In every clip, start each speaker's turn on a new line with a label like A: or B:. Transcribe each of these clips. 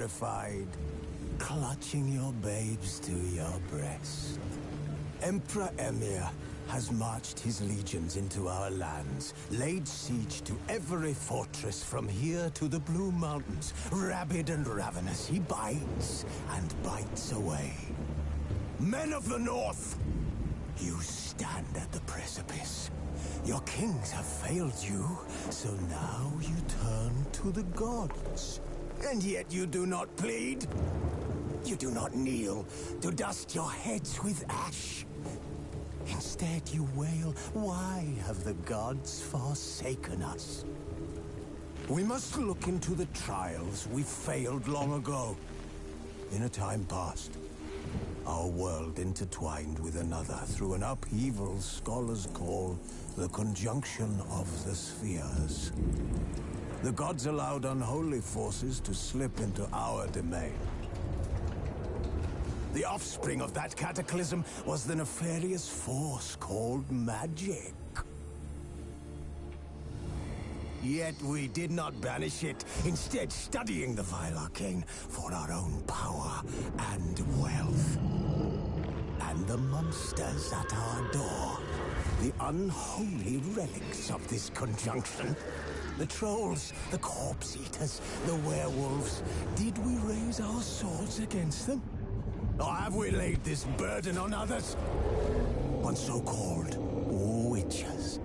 A: terrified, clutching your babes to your breast. Emperor Emir has marched his legions into our lands, laid siege to every fortress from here to the Blue Mountains. Rabid and ravenous, he bites and bites away. Men of the North, you stand at the precipice. Your kings have failed you, so now you turn to the gods. And yet you do not plead. You do not kneel to dust your heads with ash. Instead you wail, why have the gods forsaken us? We must look into the trials we failed long ago. In a time past, our world intertwined with another through an upheaval scholars call the conjunction of the spheres. The gods allowed unholy forces to slip into our domain. The offspring of that cataclysm was the nefarious force called magic. Yet we did not banish it, instead studying the vile arcane for our own power and wealth. And the monsters at our door, the unholy relics of this conjunction. The trolls, the corpse eaters, the werewolves. Did we raise our swords against them? Or have we laid this burden on others? On so-called witches.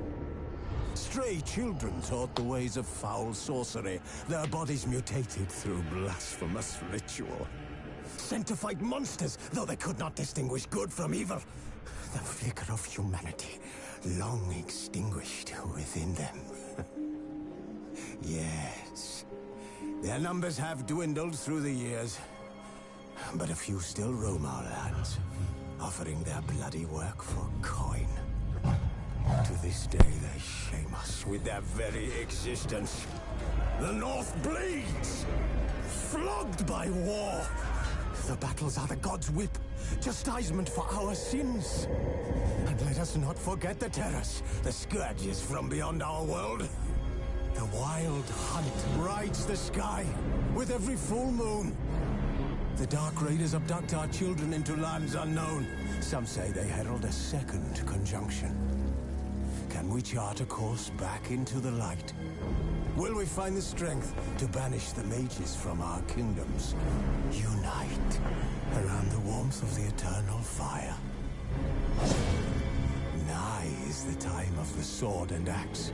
A: Stray children taught the ways of foul sorcery, their bodies mutated through blasphemous ritual. Sent to fight monsters, though they could not distinguish good from evil. The flicker of humanity, long extinguished within them. Yes, their numbers have dwindled through the years, but a few still roam our lands, offering their bloody work for coin. To this day, they shame us with their very existence. The North bleeds, flogged by war. The battles are the gods' whip, chastisement for our sins. And let us not forget the terrors, the scourges from beyond our world. The wild hunt rides the sky with every full moon. The Dark Raiders abduct our children into lands unknown. Some say they herald a second conjunction. Can we chart a course back into the light? Will we find the strength to banish the mages from our kingdoms? Unite around the warmth of the eternal fire. Nigh is the time of the sword and axe.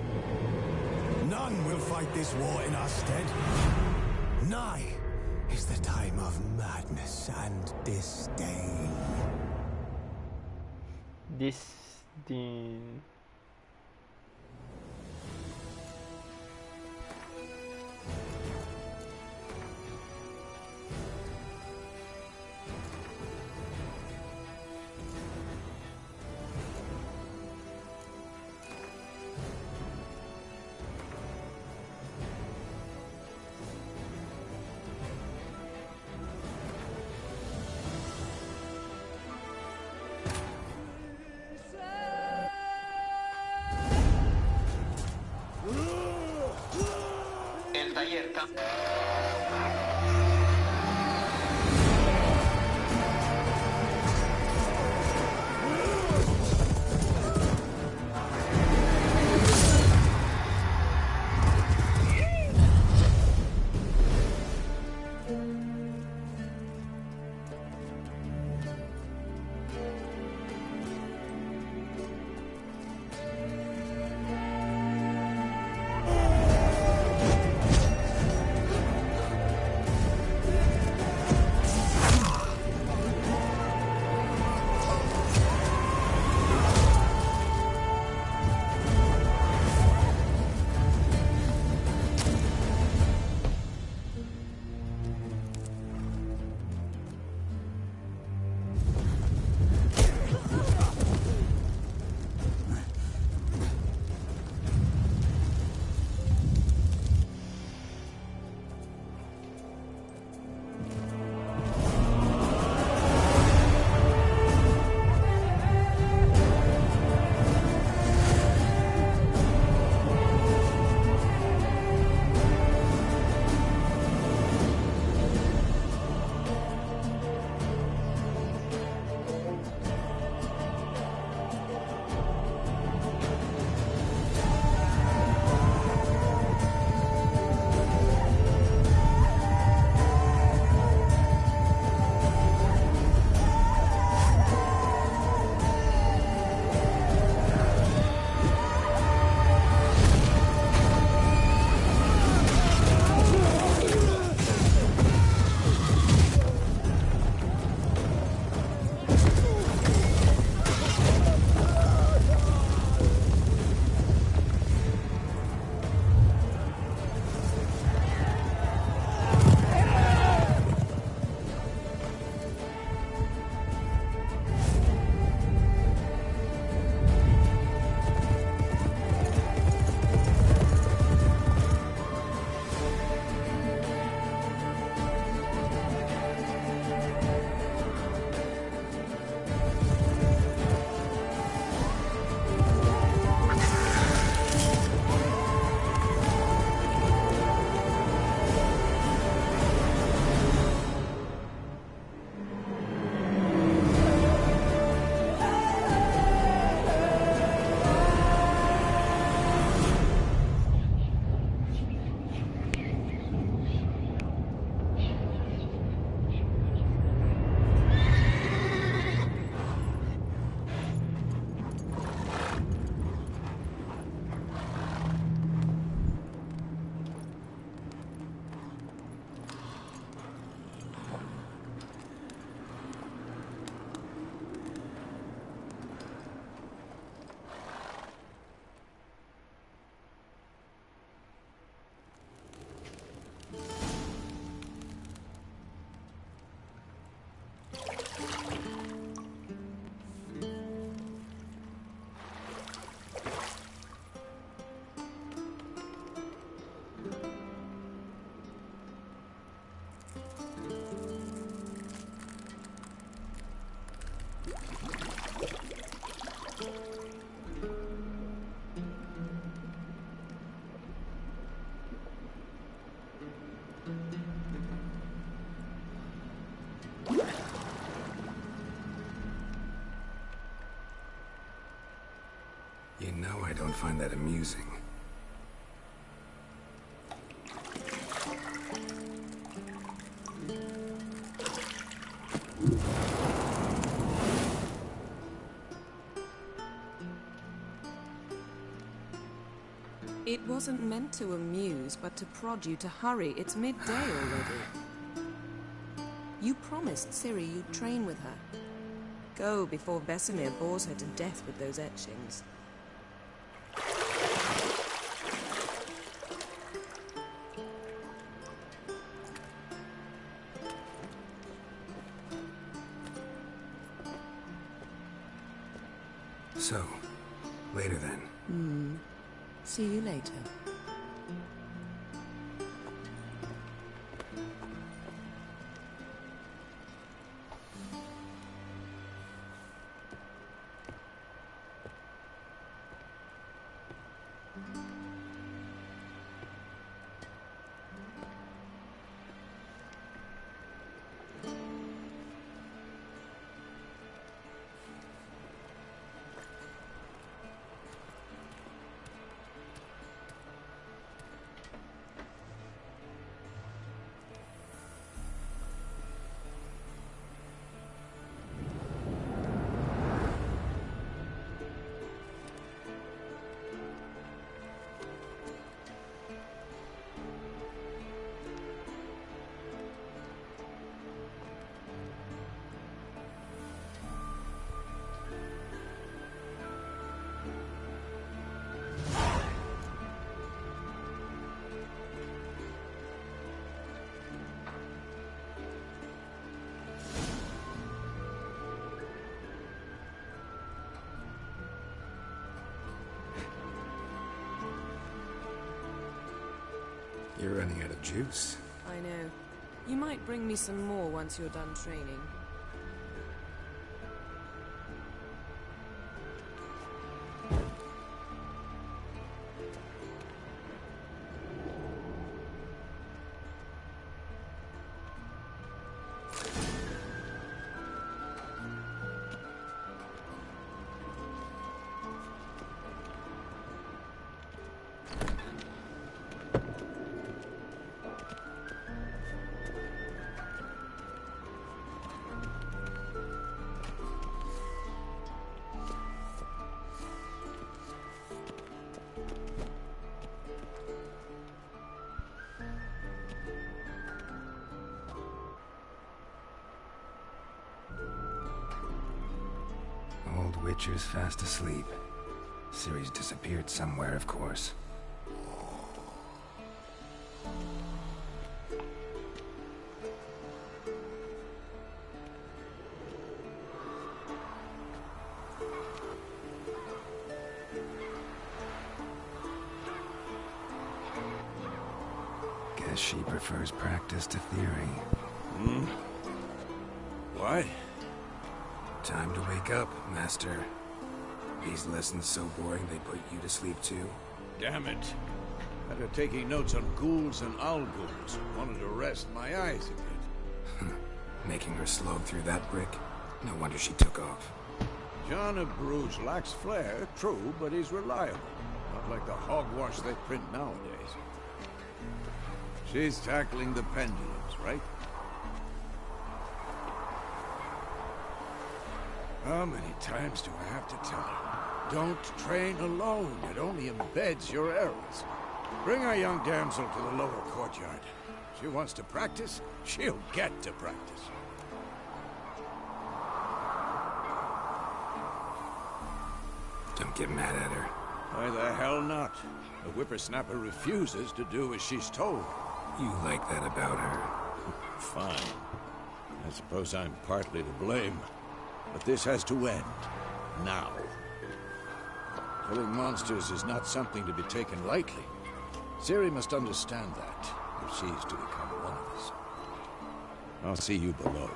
A: None will fight this war in our stead. Nigh is the time of madness and disdain.
B: Disdain.
C: El taller
B: No, I don't find that amusing.
C: It wasn't meant to amuse, but to prod you to hurry. It's midday already. You promised Ciri you'd train with her. Go before Vesemir bores her to death with those etchings.
B: So, later then.
C: See you later.
B: You're running out of juice.
C: I know. You might bring me some more once you're done training.
B: Old Witcher's fast asleep. Ciri's disappeared somewhere, of course. Guess she prefers practice to theory.
D: What?
B: Time to wake up, Master. These lessons so boring they put you to sleep too?
D: Damn it. After taking notes on ghouls and owl-ghouls, wanted to rest my eyes a bit.
B: Making her slog through that brick? No wonder she took off.
D: John of Bruges lacks flair, true, but he's reliable. Not like the hogwash they print nowadays. She's tackling the pendulums, right? How many times do I have to tell her? Don't train alone. It only embeds your errors. Bring our young damsel to the lower courtyard. She wants to practice, she'll get to practice.
B: Don't get mad at her.
D: Why the hell not? The whippersnapper refuses to do as she's told.
B: You like that about her?
D: Fine. I suppose I'm partly to blame. But this has to end. Now. Killing monsters is not something to be taken lightly. Ciri must understand that, if she's to become one of us. I'll see you below.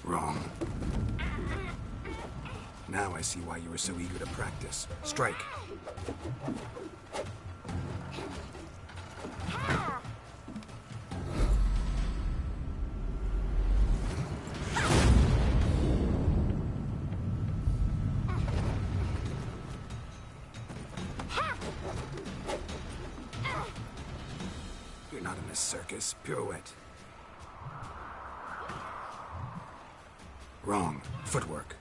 B: Wrong. Now I see why you were so eager to practice. Strike. a circus. Pirouette. Wrong. Footwork.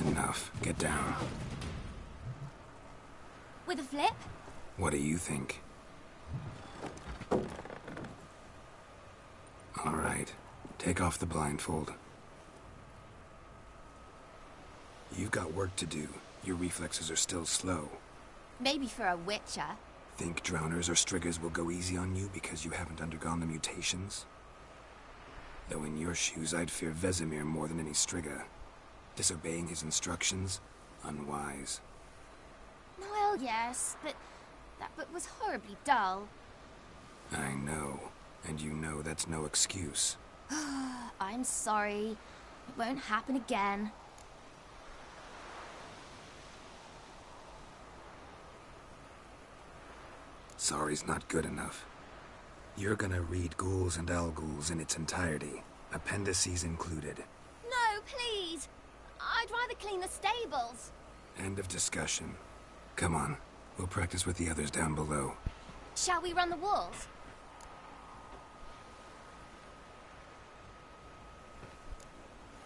B: Enough. Get down.
E: With a flip?
B: What do you think? All right. Take off the blindfold. You've got work to do. Your reflexes are still slow.
E: Maybe for a witcher.
B: Think drowners or striggers will go easy on you because you haven't undergone the mutations? Though in your shoes, I'd fear Vesemir more than any strigger. Disobeying his instructions? Unwise.
E: Well, yes, but that book was horribly dull.
B: I know. And you know that's no excuse.
E: I'm sorry. It won't happen again.
B: Sorry's not good enough. You're gonna read Ghouls and Al-Ghouls in its entirety, appendices included.
E: No, please! I'd rather clean the stables.
B: End of discussion. Come on, we'll practice with the others down below.
E: Shall we run the walls?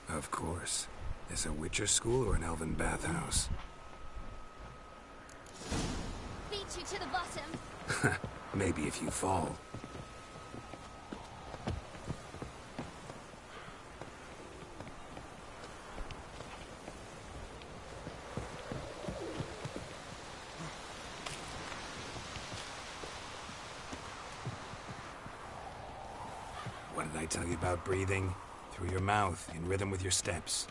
B: Of course. Is a Witcher school or an elven bathhouse?
E: Beat you to the bottom.
B: Maybe if you fall. What did I tell you about breathing? Through your mouth, in rhythm with your steps.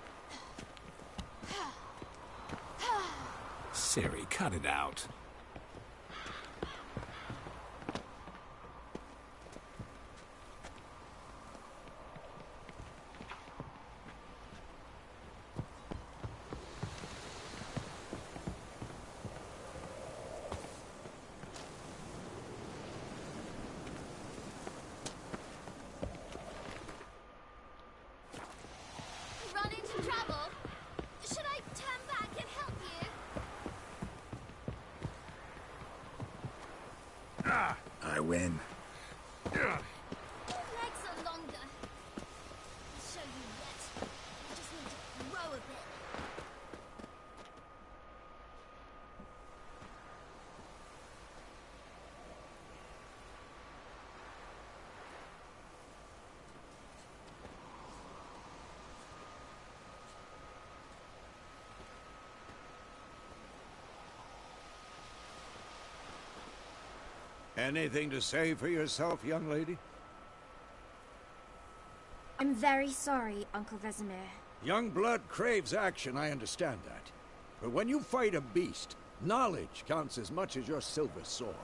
B: Ciri, cut it out.
E: Run into trouble? Should I turn back and help you?
B: I win.
E: Your legs are longer. I'll show you yet. You just need to grow a bit.
D: Anything to say for yourself, young lady?
E: I'm very sorry, Uncle Vesemir.
D: Young blood craves action, I understand that. But when you fight a beast, knowledge counts as much as your silver sword.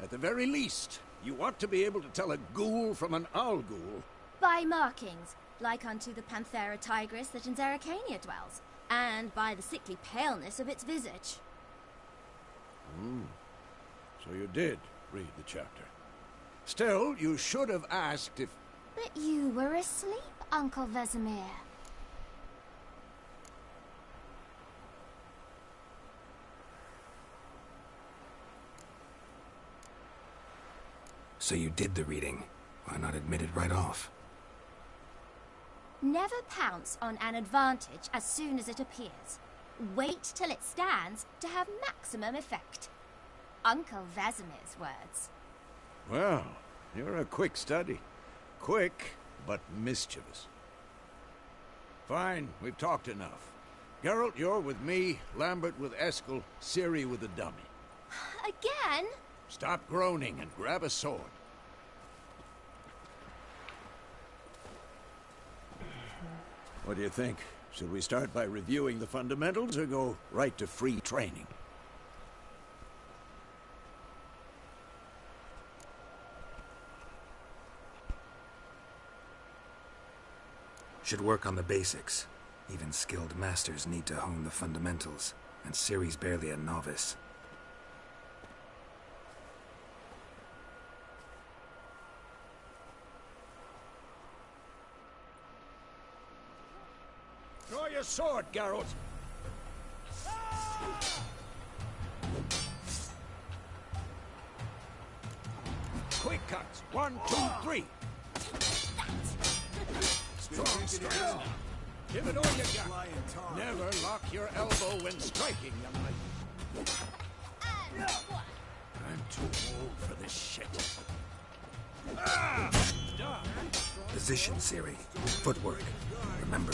D: At the very least, you ought to be able to tell a ghoul from an owl-ghoul.
E: By markings, like unto the Panthera tigris that in Zerrikania dwells, and by the sickly paleness of its visage.
D: So you did read the chapter. Still, you should have asked if...
E: But you were asleep, Uncle Vesemir.
B: So you did the reading. Why not admit it right off?
E: Never pounce on an advantage as soon as it appears. Wait till it stands to have maximum effect. Uncle Vesemir's words.
D: Well, you're a quick study. Quick, but mischievous. Fine, we've talked enough. Geralt, you're with me, Lambert with Eskel, Ciri with the dummy.
E: Again?
D: Stop groaning and grab a sword. What do you think? Should we start by reviewing the fundamentals or go right to free training?
B: Should work on the basics. Even skilled masters need to hone the fundamentals, and Ciri's barely a novice.
D: Draw your sword, Geralt! uppercuts. 1, 2, 3. Strong strikes now. Give it all you got. Never lock your elbow when striking, young lady. I'm too old for this shit.
B: Position, Ciri. Footwork. Remember.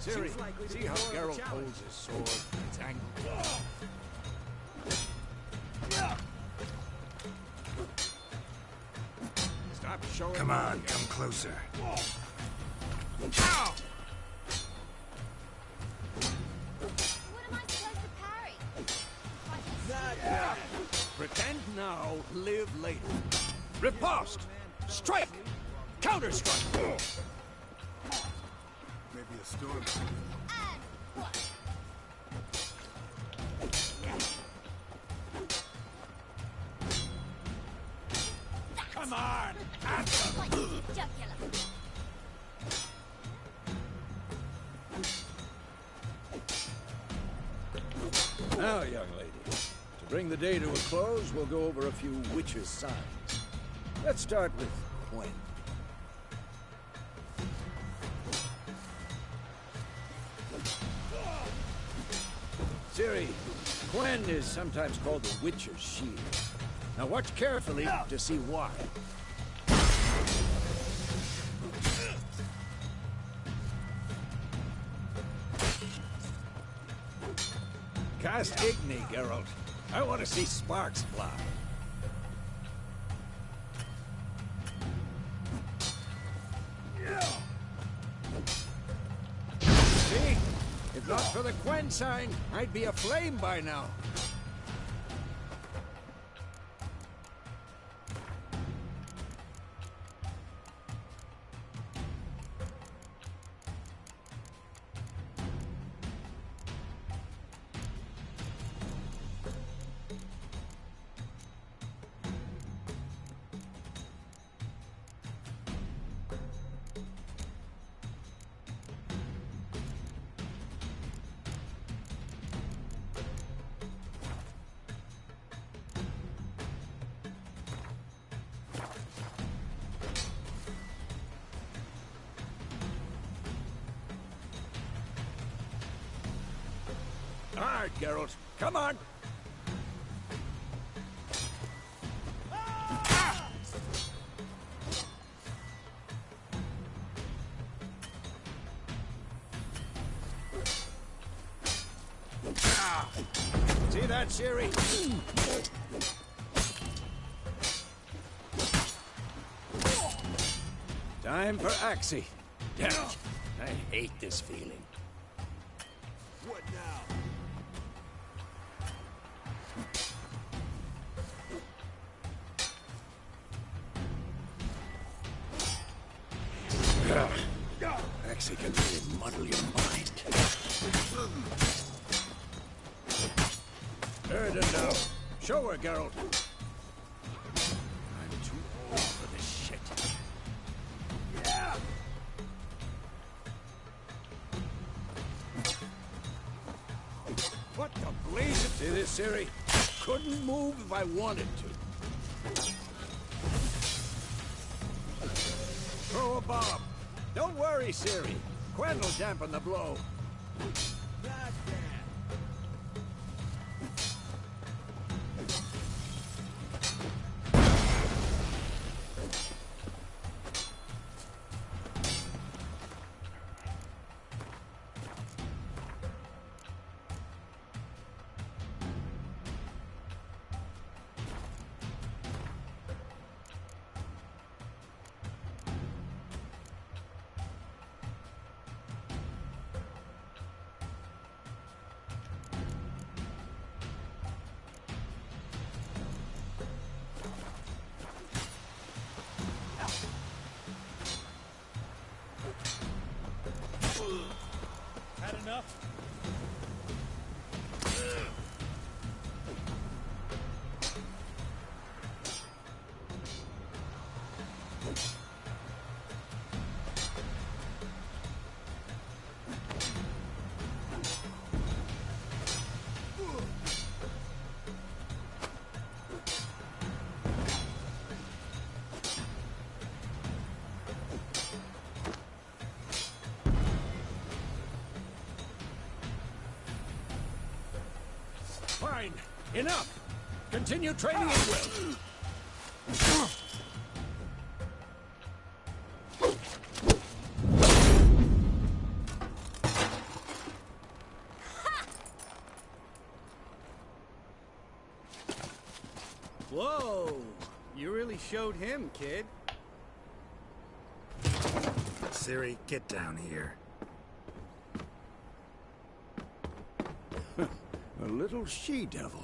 D: Ciri, see how Geralt holds his sword and its angle. Stop showing.
B: Come on, come closer.
E: What am I supposed to parry?
D: Pretend now, live later. Riposte! Strike! Counter-strike!
B: Maybe a storm.
D: Come on!
E: Jugular.
D: Now, young lady, to bring the day to a close, we'll go over a few witches' signs. Let's start with Quen. Ciri, Quen is sometimes called the Witcher's Shield. Now watch carefully to see why. Cast Igni, Geralt. I want to see sparks fly. See? If not for the Quen sign, I'd be aflame by now. All right, Geralt. Come on. See that, Ciri? Time for Axii. Damn it. I hate this feeling.
A: What now?
D: Axii can really muddle your mind. Heard it now. Show her, Geralt. I'm too old for this shit. What the blaze? See this, Ciri? Couldn't move if I wanted to. Throw a bomb. Don't worry, Ciri. Quen will dampen the blow. Fine. Enough. Continue training at will.
F: Whoa! You really showed him, kid.
B: Ciri, get down here.
D: A little she-devil.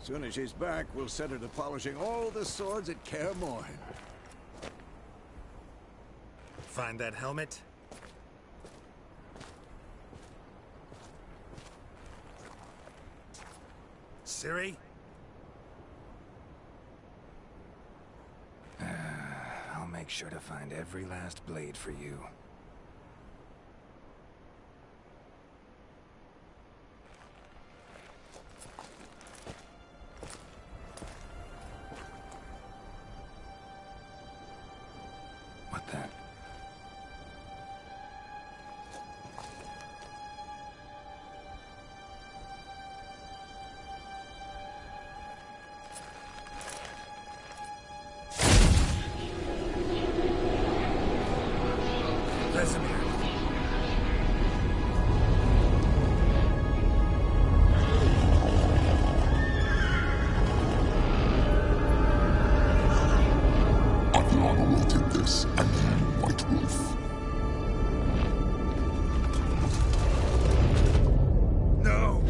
D: Soon as she's back, we'll set her to polishing all the swords at Kaer Morhen.
B: Find that helmet? Ciri? I'll make sure to find every last blade for you. What the? Vesemir.
G: Athlana will take this, and you, White Wolf.
B: No!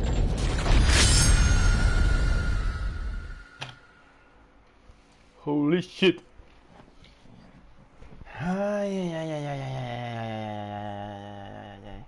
H: Holy shit. Ay, ay, ay, ay, ay, ay, ay, ay, ay, ay, ay.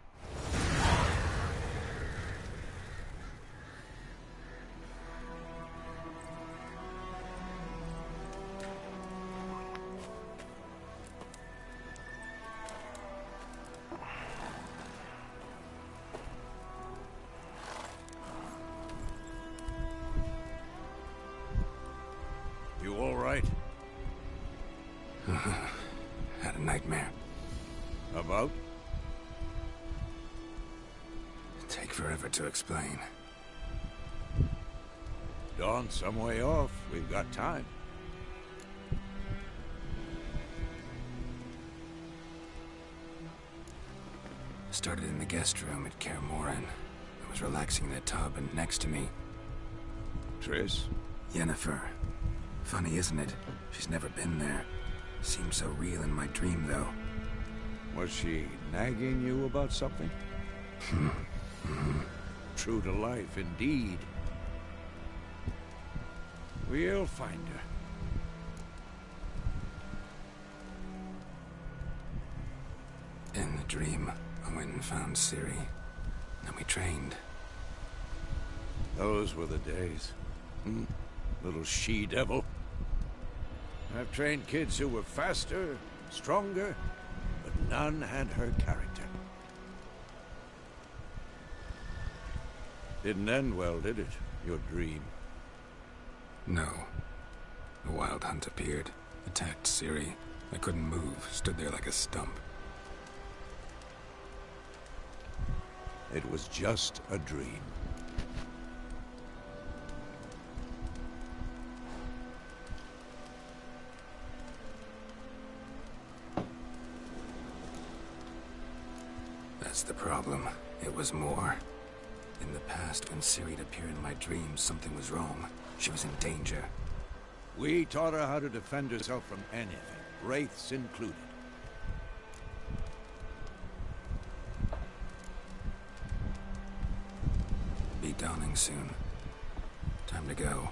D: You all right?
B: Had a nightmare.
D: About?
B: Take forever to explain.
D: Dawn's some way off. We've got time.
B: Started in the guest room at Kaer Morhen. I was relaxing in the tub, and next to me,
D: Triss?
B: Yennefer. Funny, isn't it? She's never been there. Seemed so real in my dream, though.
D: Was she nagging you about something? True to life, indeed. We'll find her.
B: In the dream, I went and found Ciri. And we trained.
D: Those were the days. Little she-devil. I've trained kids who were faster, stronger, but none had her character. Didn't end well, did it? Your dream?
B: No. The Wild Hunt appeared, attacked Ciri. I couldn't move, stood there like a stump.
D: It was just a dream.
B: That's the problem. It was more. In the past, when Ciri appeared in my dreams, something was wrong. She was in danger.
D: We taught her how to defend herself from anything, wraiths included.
B: Be dawning soon. Time to go.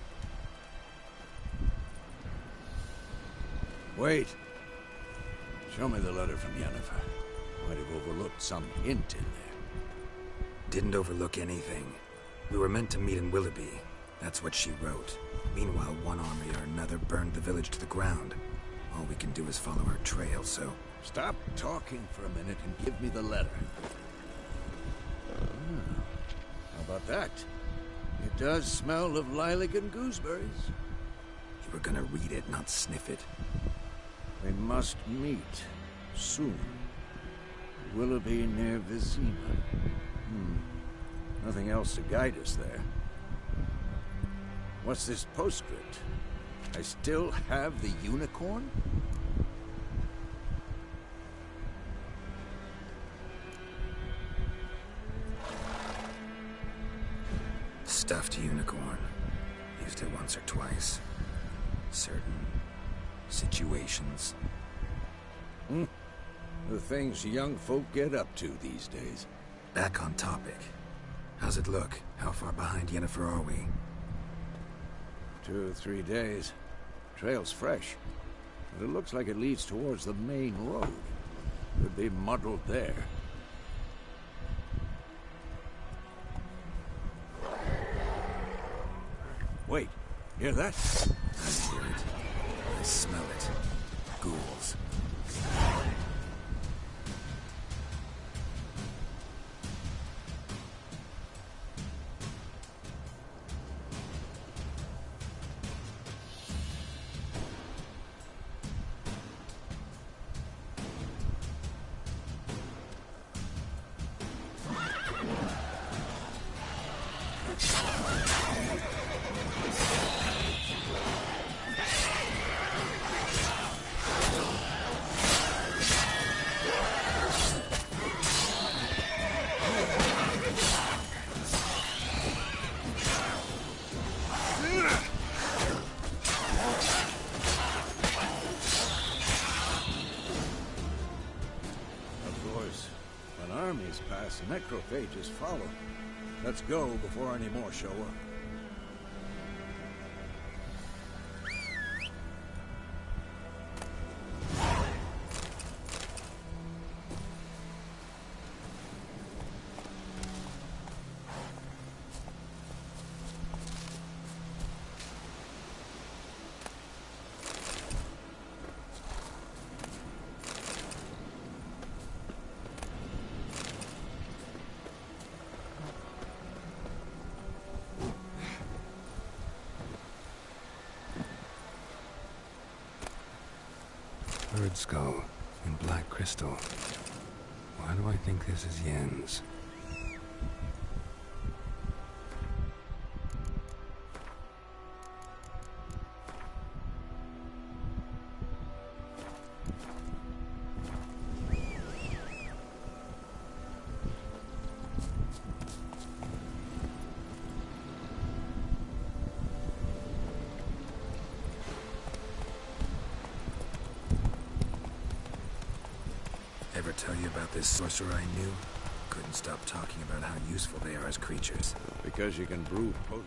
D: Wait. Show me the letter from Yennefer. Might have overlooked some hint in there.
B: Didn't overlook anything. We were meant to meet in Willoughby. That's what she wrote. Meanwhile, one army or another burned the village to the ground. All we can do is follow her trail, so...
D: Stop talking for a minute and give me the letter. How about that? It does smell of lilac and gooseberries.
B: You were gonna read it, not sniff it.
D: We must meet soon. Willoughby near Vizima. Nothing else to guide us there. What's this postscript? I still have the unicorn?
B: Stuffed unicorn. Used it once or twice. Certain situations.
D: The things young folk get up to these days.
B: Back on topic. How's it look? How far behind Yennefer are we?
D: 2 or 3 days. Trail's fresh, but it looks like it leads towards the main road. Could be muddled there. Wait, hear that?
B: I hear it. I smell it. Ghouls.
D: Armies pass, necrophages follow. Let's go before any more show up.
B: Bird skull and black crystal. Why do I think this is Yen's? Ever tell you about this sorcerer I knew? Couldn't stop talking about how useful they are as creatures.
D: Because you can brew potions.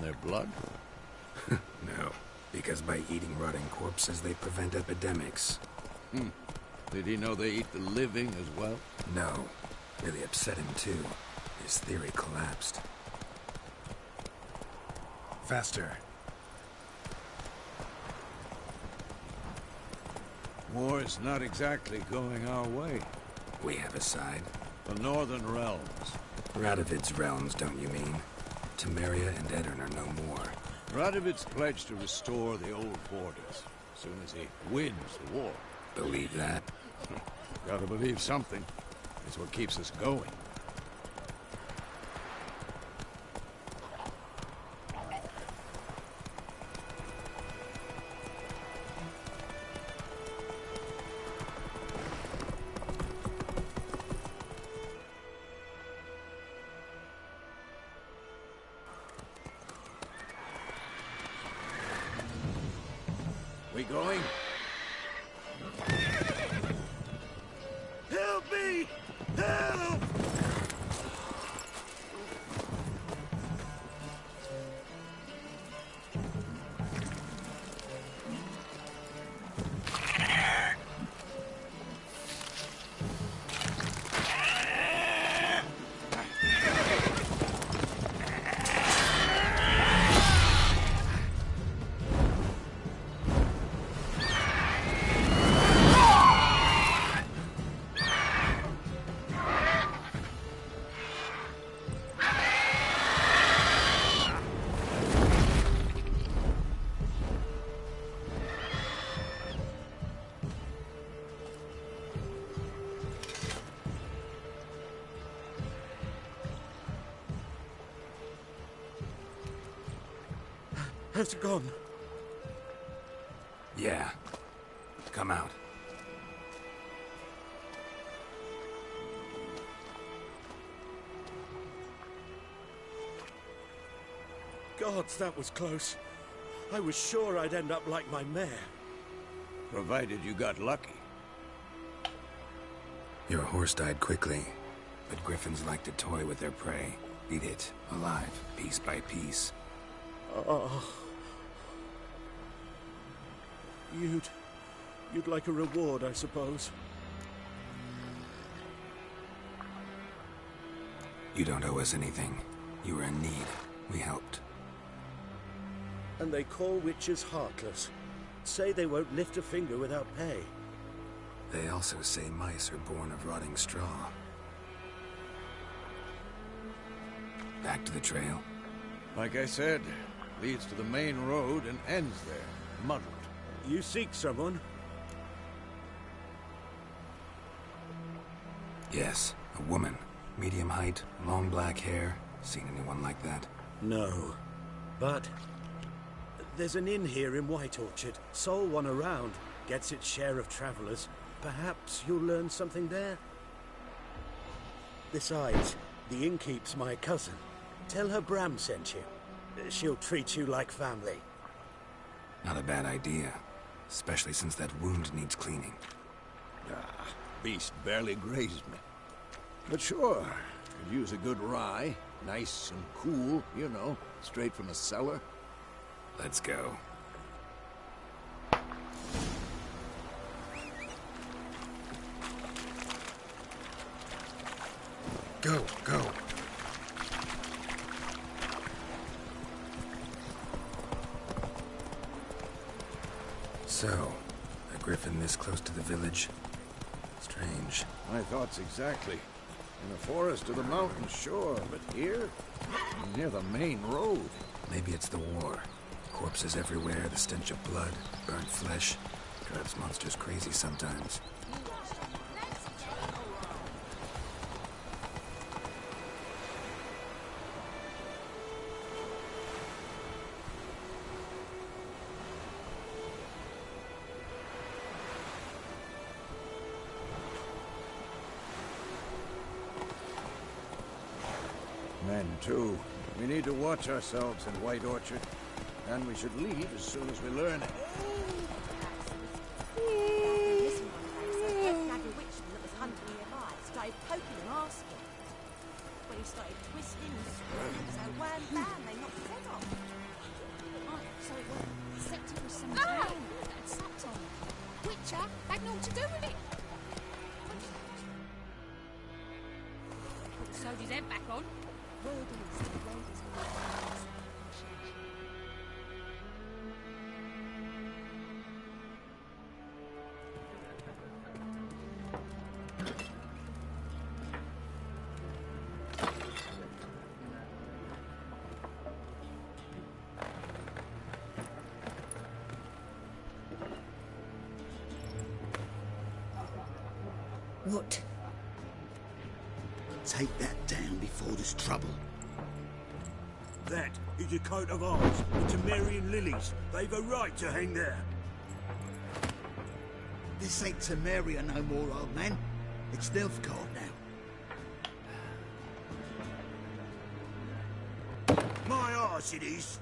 D: their blood?
B: No, because by eating rotting corpses, they prevent epidemics.
D: Did he know they eat the living as well?
B: No. Really upset him, too. His theory collapsed. Faster.
D: War is not exactly going our way.
B: We have a side.
D: The Northern Realms.
B: Radovid's realms, don't you mean? Temeria and Edirn are no more.
D: Radovid's pledged to restore the old borders as soon as he wins the war.
B: Believe that?
D: Gotta believe something. It's what keeps us going. We going? Help me! Help!
F: Has it gone?
B: Yeah. Come out.
F: Gods, that was close. I was sure I'd end up like my mare.
D: Provided you got lucky.
B: Your horse died quickly, but griffins like to toy with their prey. Eat it, alive, piece by piece.
F: Oh. You'd like a reward, I suppose.
B: You don't owe us anything. You were in need. We helped.
F: And they call witches heartless. Say they won't lift a finger without pay.
B: They also say mice are born of rotting straw. Back to the trail.
D: Like I said, leads to the main road and ends there, muddled.
F: You seek someone?
B: Yes, a woman. Medium height, long black hair. Seen anyone like that?
F: No. But there's an inn here in White Orchard. Sole one around. Gets its share of travelers. Perhaps you'll learn something there? Besides, the innkeep's my cousin. Tell her Bram sent you. She'll treat you like family.
B: Not a bad idea. Especially since that wound needs cleaning.
D: Beast barely grazed me. But sure, could use a good rye. Nice and cool, you know, straight from a cellar.
B: Let's go. Go, go. So, a griffin this close to the village? Strange.
D: My thoughts exactly. In the forest or the mountain, sure, but here? Near the main road.
B: Maybe it's the war. Corpses everywhere, the stench of blood, burnt flesh. Drives monsters crazy sometimes.
D: Men, too. We need to watch ourselves in White Orchard. And we should leave as soon as we learn it.
I: Started poking and asking. When he started twisting and screaming, so wham bam, they knocked his head off.
C: know what to do with it.
I: Sewed his head back on.
C: Word is to wait.
I: What?
J: Take that down before there's trouble.
F: That is a coat of arms. It's a Temerian lilies. They've a right to hang there.
J: This ain't Temeria no more, old man. It's Nilfgaard now.
F: My arse it is.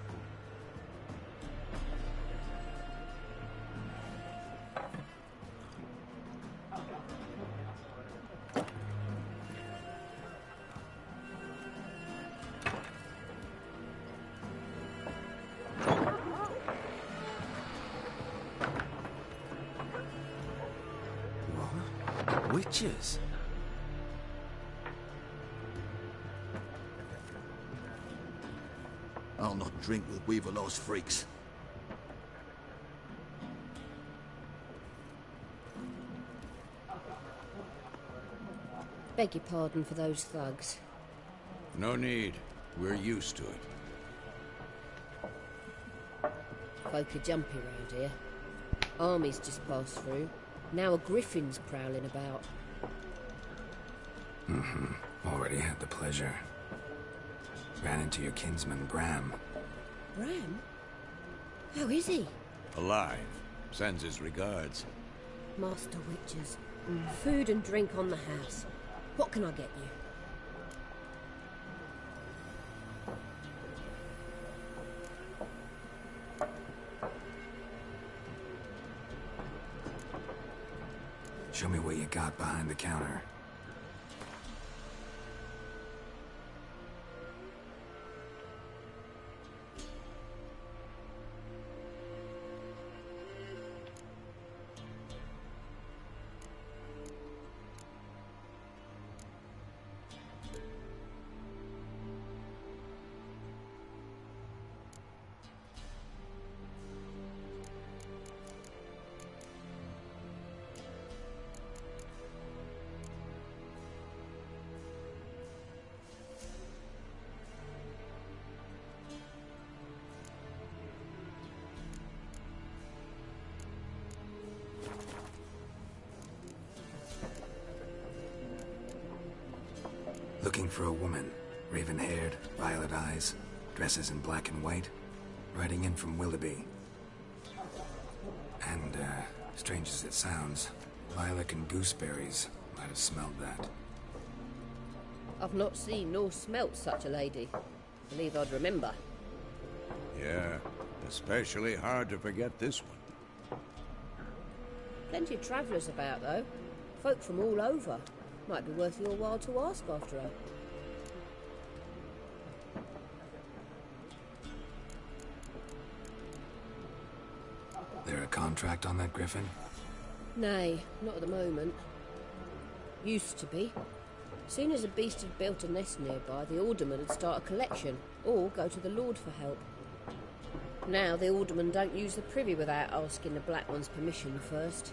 B: Witches?
J: I'll not drink with Weaverlaw's freaks.
I: Beg your pardon for those thugs.
D: No need. We're used to it.
I: Folk are jumpy round here. Armies just passed through. Now a griffin's prowling about.
B: Already had the pleasure. Ran into your kinsman, Bram.
I: Bram? How is he?
D: Alive. Sends his regards.
I: Master Witches. Food and drink on the house. What can I get you?
B: Show me what you got behind the counter. Looking for a woman. Raven-haired, violet eyes, dresses in black and white. Riding in from Willoughby. And, strange as it sounds, lilac and gooseberries might have smelled that.
I: I've not seen nor smelt such a lady. Believe I'd remember.
D: Yeah, especially hard to forget this one.
I: Plenty of travellers about, though. Folk from all over. Might be worth your while to ask after her.
B: There a contract on that griffin?
I: Nay, not at the moment. Used to be. Soon as a beast had built a nest nearby, the alderman would start a collection, or go to the Lord for help. Now the aldermen don't use the privy without asking the Black One's permission first.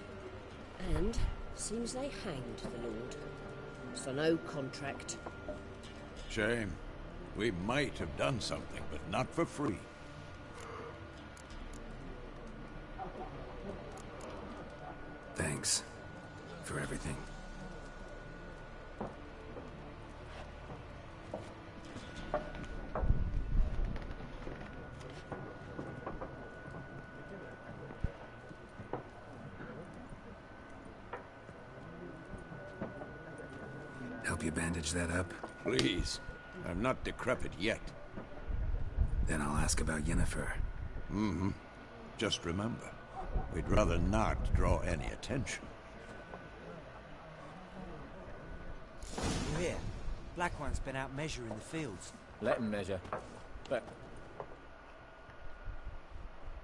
I: And seems they hanged the Lord. So no contract.
D: Shame. We might have done something, but not for free.
B: Thanks for everything. Help you bandage that up?
D: Please. I'm not decrepit yet.
B: Then I'll ask about Yennefer.
D: Mm-hmm. Just remember, we'd rather not draw any attention.
K: You hear? Black One's been out measuring the fields.
H: Let him measure. But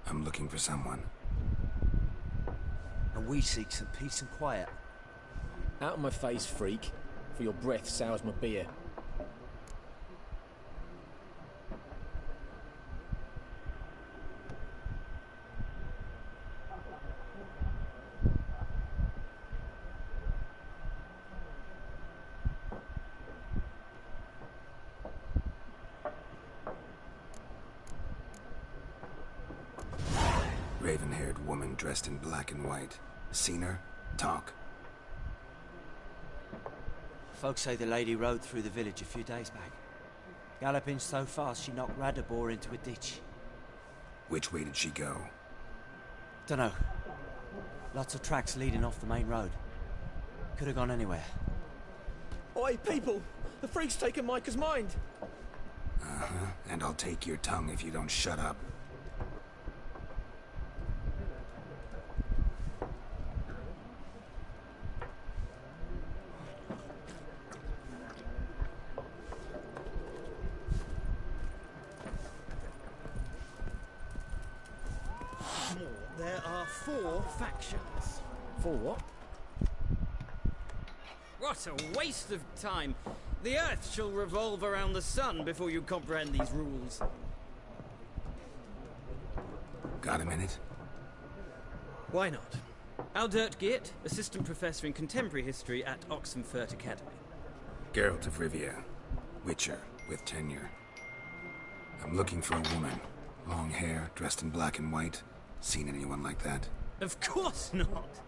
B: I'm looking for someone.
K: And we seek some peace and quiet.
L: Out of my face, freak, for your breath sours my beer.
B: Raven-haired woman dressed in black and white. Seen her? Talk.
K: Folks say the lady rode through the village a few days back. Galloping so fast she knocked Radabor into a ditch.
B: Which way did she go?
K: Dunno. Lots of tracks leading off the main road. Could have gone anywhere.
L: Oi, people! The freak's taken Micah's mind!
B: Uh-huh. And I'll take your tongue if you don't shut up.
M: There are 4 factions.
L: 4 what?
M: What a waste of time! The Earth shall revolve around the sun before you comprehend these rules.
B: Got a minute?
M: Why not? Aldert Geert, Assistant Professor in Contemporary History at Oxenfurt Academy.
B: Geralt of Rivia. Witcher, with tenure. I'm looking for a woman. Long hair, dressed in black and white. Seen anyone like that?
M: Of course not!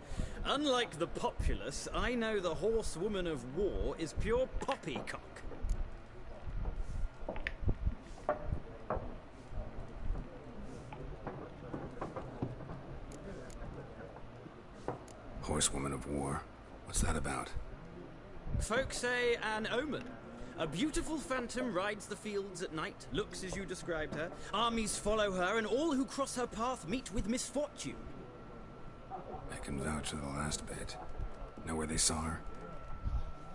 M: Unlike the populace, I know the horsewoman of war is pure poppycock.
B: Horsewoman of war? What's that about?
M: Folks say an omen. A beautiful phantom rides the fields at night, looks as you described her. Armies follow her, and all who cross her path meet with misfortune.
B: I can vouch for the last bit. Know where they saw her?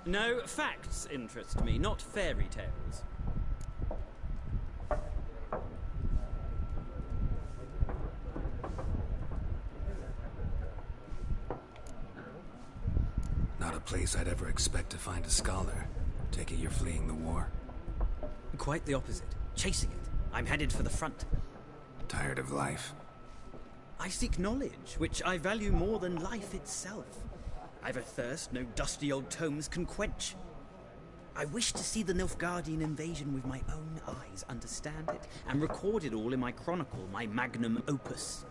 M: No, facts interest me, not fairy tales.
B: Not a place I'd ever expect to find a scholar. Take it you're fleeing the war?
M: Quite the opposite. Chasing it. I'm headed for the front.
B: Tired of life?
M: I seek knowledge, which I value more than life itself. I've a thirst no dusty old tomes can quench. I wish to see the Nilfgaardian invasion with my own eyes, understand it, and record it all in my chronicle, my magnum opus.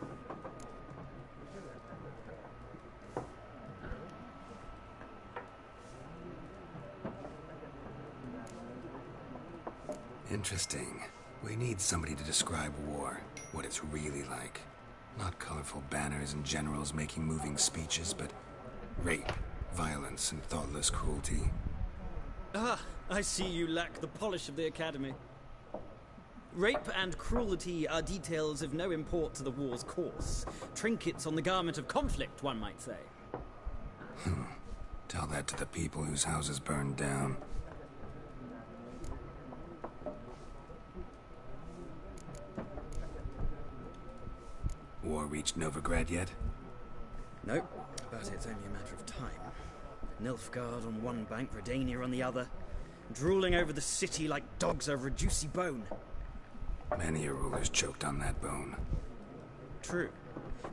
B: Interesting. We need somebody to describe war, what it's really like. Not colorful banners and generals making moving speeches, but rape, violence, and thoughtless cruelty.
M: Ah, I see you lack the polish of the Academy. Rape and cruelty are details of no import to the war's course. Trinkets on the garment of conflict, one might say.
B: Tell that to the people whose houses burned down. War reached Novigrad yet?
M: Nope, but it's only a matter of time. Nilfgaard on one bank, Redania on the other, drooling over the city like dogs over a juicy bone.
B: Many a ruler's choked on that bone.
M: True.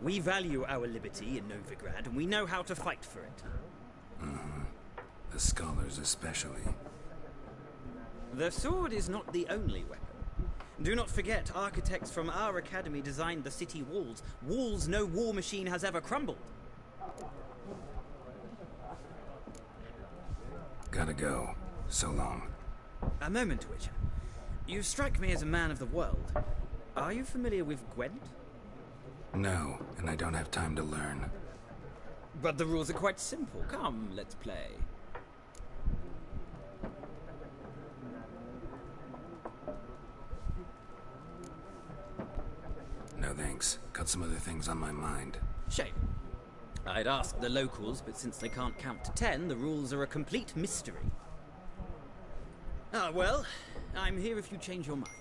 M: We value our liberty in Novigrad, and we know how to fight for it.
B: Mm-hmm. The scholars especially.
M: The sword is not the only weapon. Do not forget, architects from our academy designed the city walls. Walls no war machine has ever crumbled.
B: Gotta go. So long.
M: A moment, Witcher. You strike me as a man of the world. Are you familiar with Gwent?
B: No, and I don't have time to learn.
M: But the rules are quite simple. Come, let's play.
B: No thanks. Got some other things on my mind.
M: Shame. I'd ask the locals, but since they can't count to 10, the rules are a complete mystery. Ah, well, I'm here if you change your mind.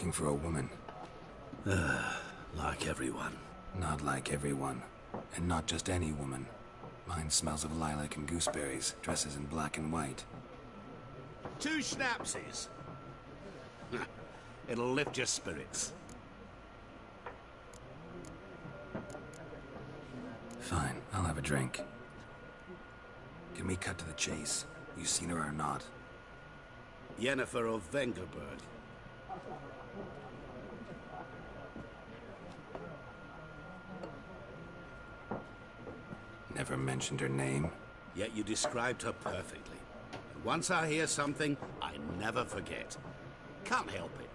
B: looking for a woman.
F: Like everyone.
B: Not like everyone. And not just any woman. Mine smells of lilac and gooseberries, dresses in black and white.
N: 2 schnapsies. It'll lift your spirits.
B: Fine, I'll have a drink. Can we cut to the chase? You seen her or not?
N: Yennefer of Vengerberg.
B: Never mentioned her name.
N: Yet you described her perfectly. And once I hear something, I never forget. Can't help it.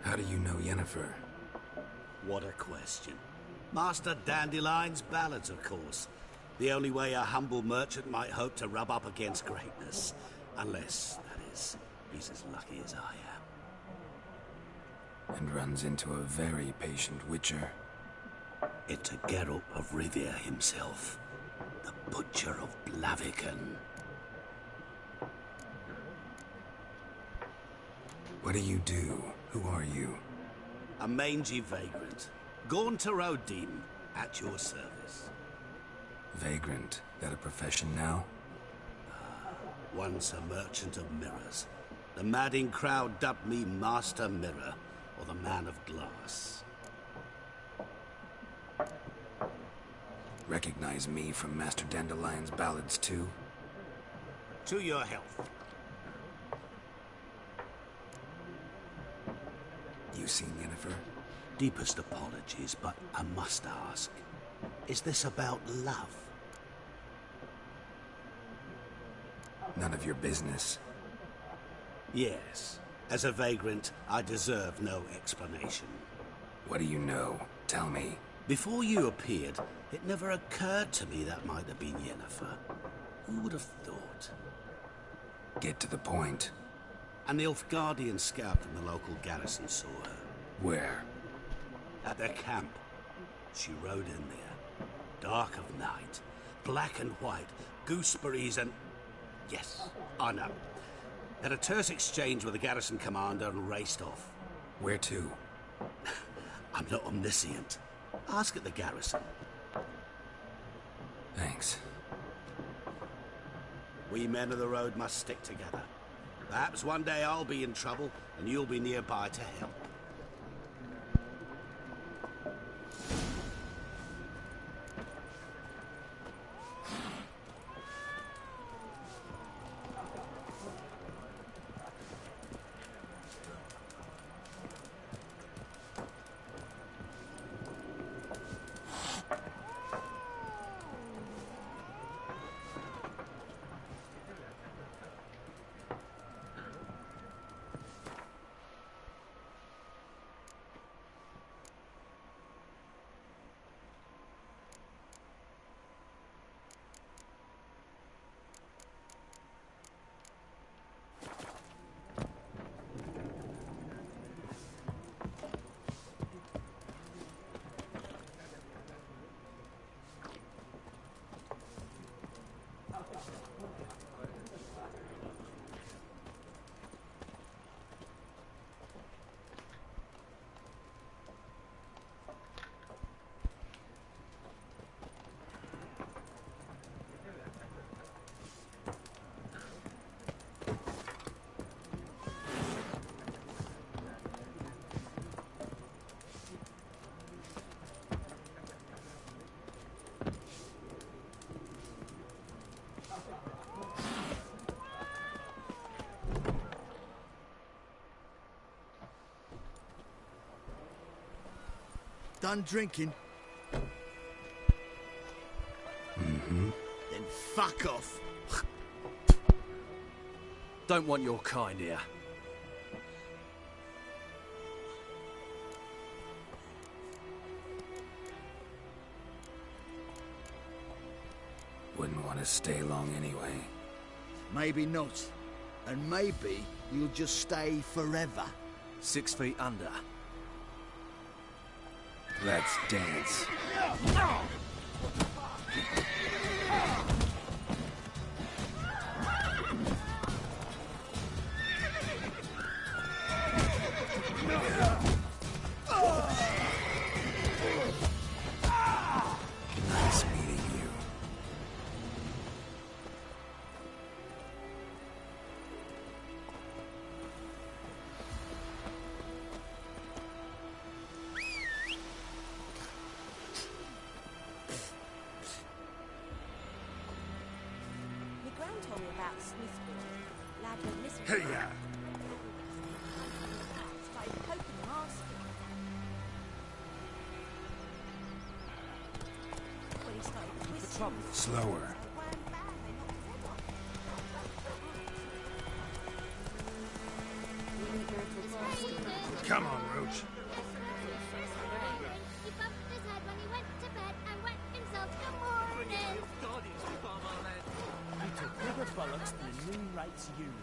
B: How do you know Yennefer?
N: What a question. Master Dandelion's ballads, of course. The only way a humble merchant might hope to rub up against greatness. Unless, that is, he's as lucky as I am.
B: And runs into a very patient witcher.
N: It's a Geralt of Rivia himself. The Butcher of Blaviken.
B: What do you do? Who are you?
N: A mangy vagrant. Gaunter O'Deem, at your service.
B: Vagrant? That a profession now?
N: Once a merchant of mirrors. The madding crowd dubbed me Master Mirror, or the Man of Glass.
B: Recognize me from Master Dandelion's ballads too?
N: To your health.
B: You seen Yennefer?
N: Deepest apologies, but I must ask. Is this about love?
B: None of your business.
N: Yes. As a vagrant, I deserve no explanation.
B: What do you know? Tell me.
N: Before you appeared, it never occurred to me that might have been Yennefer. Who would have thought?
B: Get to the point.
N: A Nilfgaardian scout from the local garrison saw her.
B: Where?
N: At their camp. She rode in there. Dark of night. Black and white. Gooseberries and... Yes, I know. Had a terse exchange with the garrison commander and raced off.
B: Where to?
N: I'm not omniscient. Ask at the garrison.
B: Thanks.
N: We men of the road must stick together. Perhaps one day I'll be in trouble and you'll be nearby to help.
J: Done drinking?
B: Mm-hmm.
J: Then fuck off.
L: Don't want your kind here.
B: Wouldn't want to stay long anyway.
J: Maybe not. And maybe you'll just stay forever.
L: 6 feet under.
B: Let's dance. Hey, yeah. Slower. Come on, Roach.
E: He bumped his head when he went to bed and wet himself till morning.
L: You took bigger bollocks than a moon rates unicorn.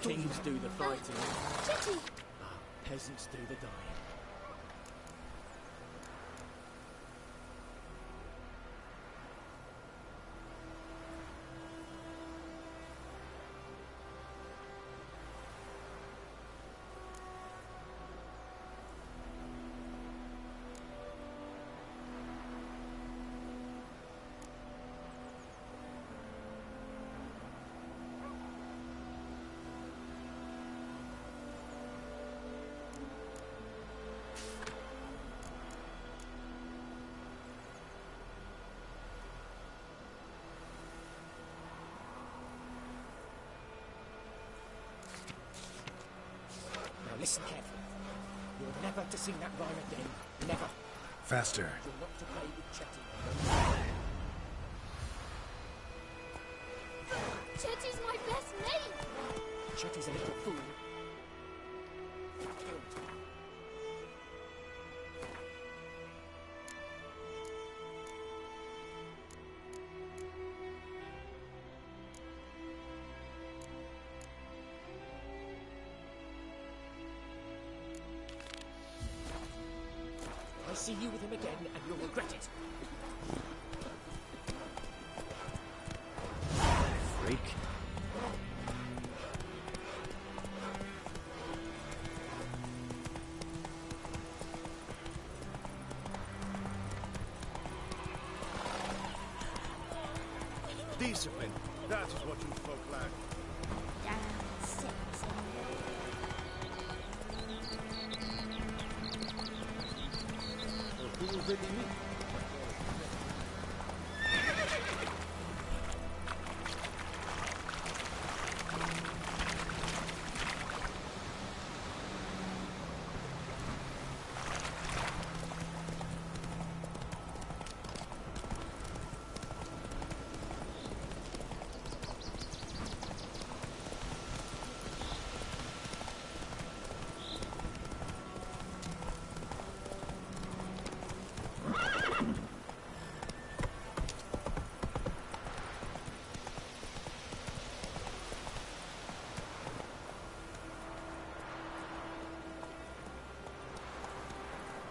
L: Kings do the fighting.
E: Chetty!
L: Peasants do the dying. Now listen carefully. You're never to sing that rhyme again. Never.
B: Faster.
L: You're not to play with Chetty.
E: Chetty's my best mate!
L: Chetty's a little fool. I see you with him again, and you'll regret it.
B: Freak.
F: Discipline. That is what you folk lack.
E: Damn six.
F: Who will they be?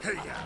B: Hey, yeah.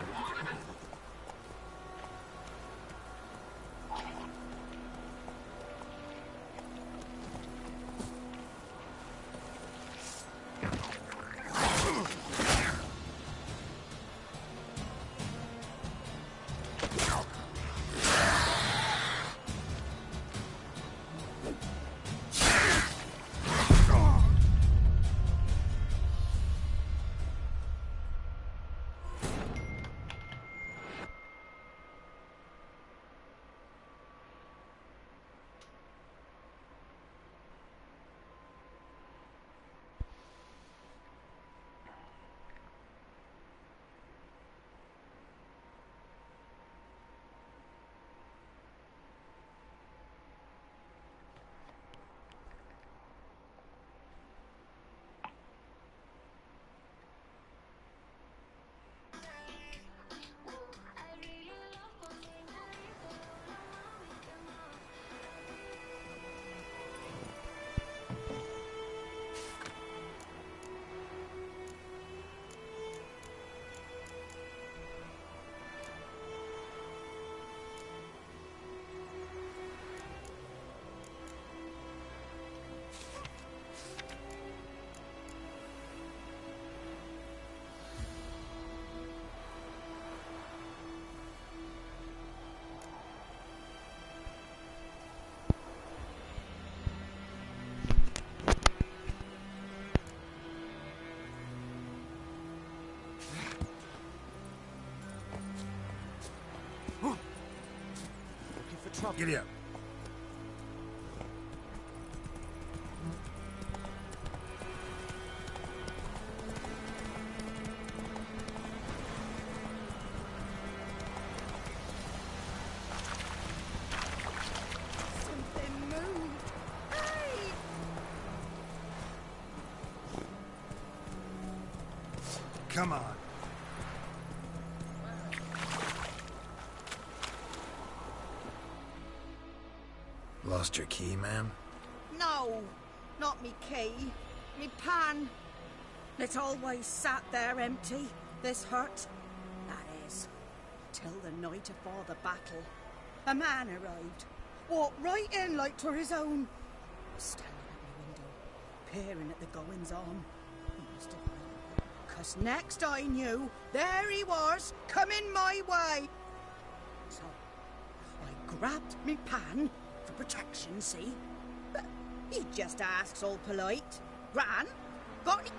B: Giddy up. Come on. Lost your key, ma'am?
O: No, not me key. Me pan. It's always sat there empty, this hut. That is, till the night afore the battle. A man arrived. Walked right in like 'twere his own. Standing at my window, peering at the goings-on. He must have known. 'Cause next I knew, there he was, coming my way. So, I grabbed me pan, for protection, see? But he just asks all polite. Gran, got any...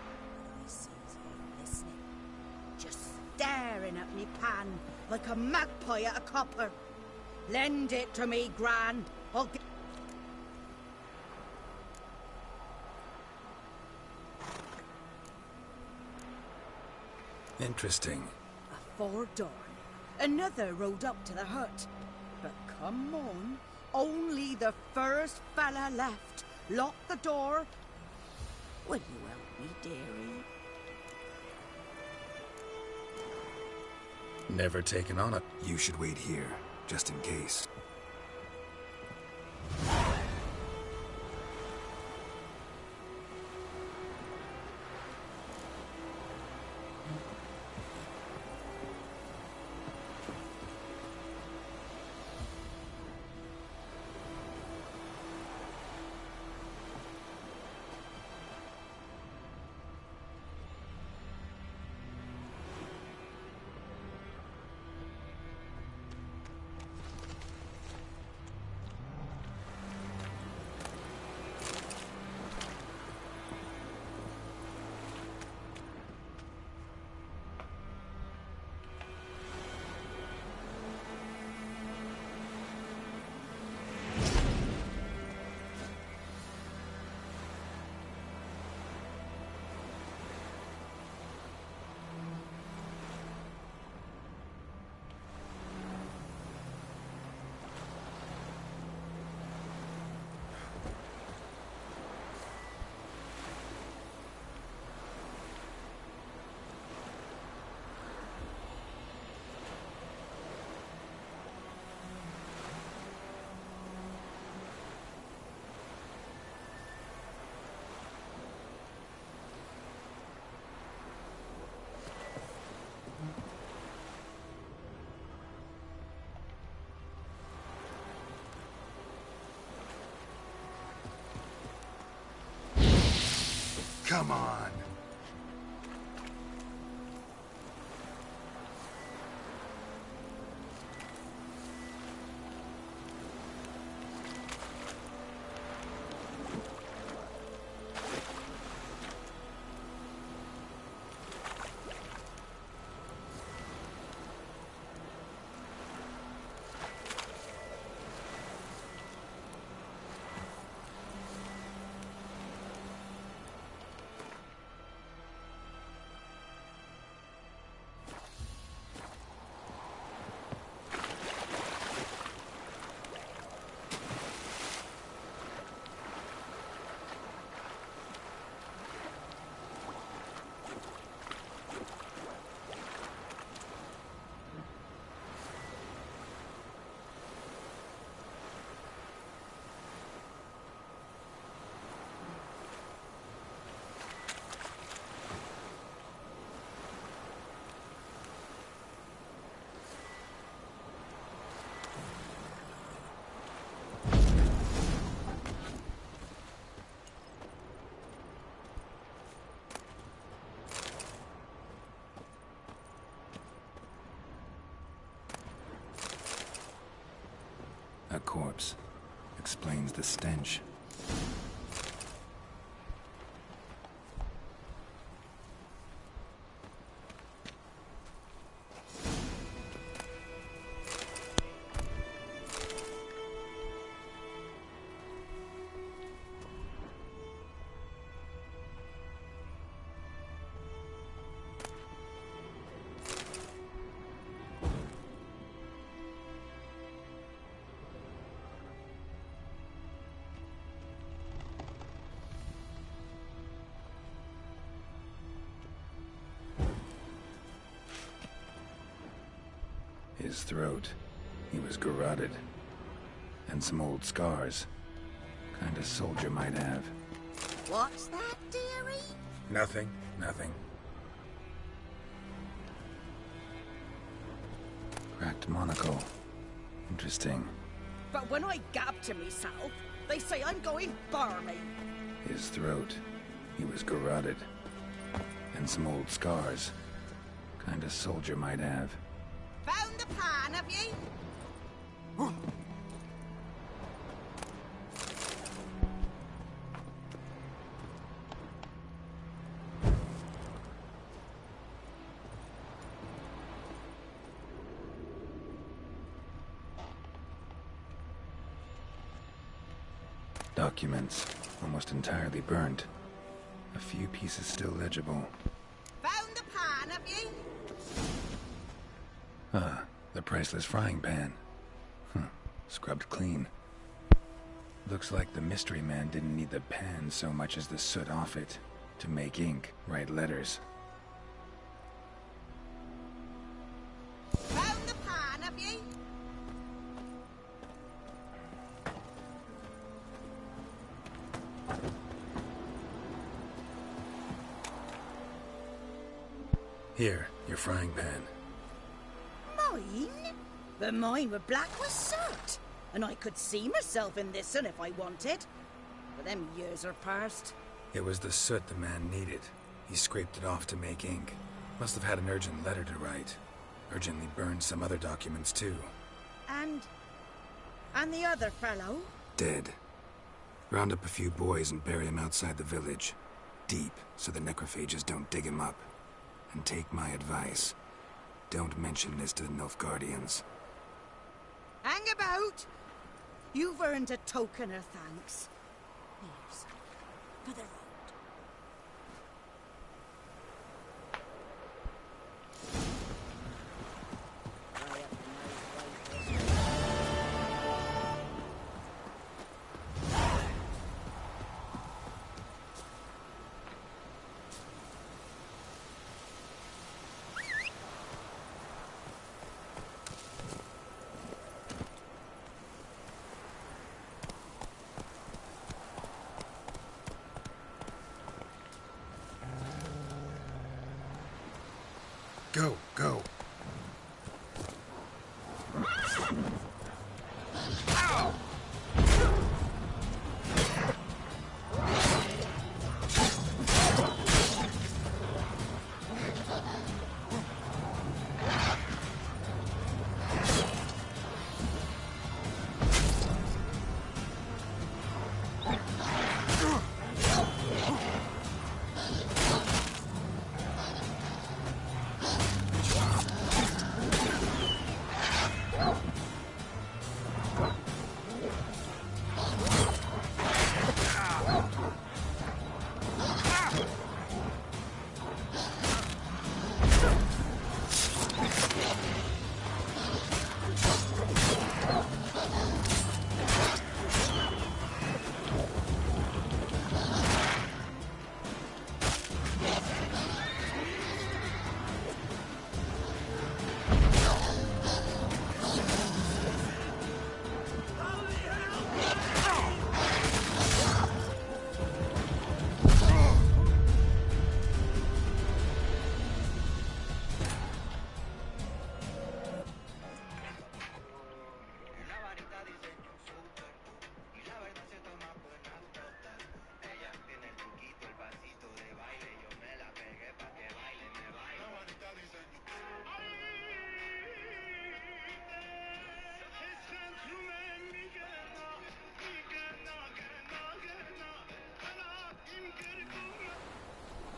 O: He sees him listening, just staring at me pan, like a magpie at a copper. Lend it to me, Gran. I'll get...
B: Interesting.
O: Afore dawn, another rode up to the hut. But come on, only the first fella left. Locked the door. Will you help me, dearie?
B: Never taken on it. You should wait here, just in case. Come on. A corpse. Explains the stench. His throat, he was garroted. And some old scars. Kind of soldier might have.
O: What's that, dearie?
B: Nothing, nothing. Cracked monocle. Interesting.
O: But when I gab to myself, they say I'm going barmy.
B: His throat, he was garroted. And some old scars. Kind of soldier might have.
O: Found the pan, have ye?
B: Documents, almost entirely burnt. A few pieces still legible.
O: Found the pan, have ye?
B: Ah, the priceless frying pan. Scrubbed clean. Looks like the mystery man didn't need the pan so much as the soot off it. To make ink, write letters.
O: Found the pan, have ye?
B: Here, your frying pan.
O: Mine? But mine were black with soot. And I could see myself in this one if I wanted. But them years are past.
B: It was the soot the man needed. He scraped it off to make ink. Must have had an urgent letter to write. Urgently burned some other documents too.
O: And the other fellow?
B: Dead. Round up a few boys and bury him outside the village. Deep, so the necrophages don't dig him up. And take my advice. Don't mention this to the Nilfgaardians.
O: Hang about! You've earned a token of thanks. Here's for the road.
B: Go, go. Ow!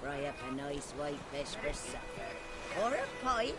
B: Fry up a nice white fish for supper. Or a pie.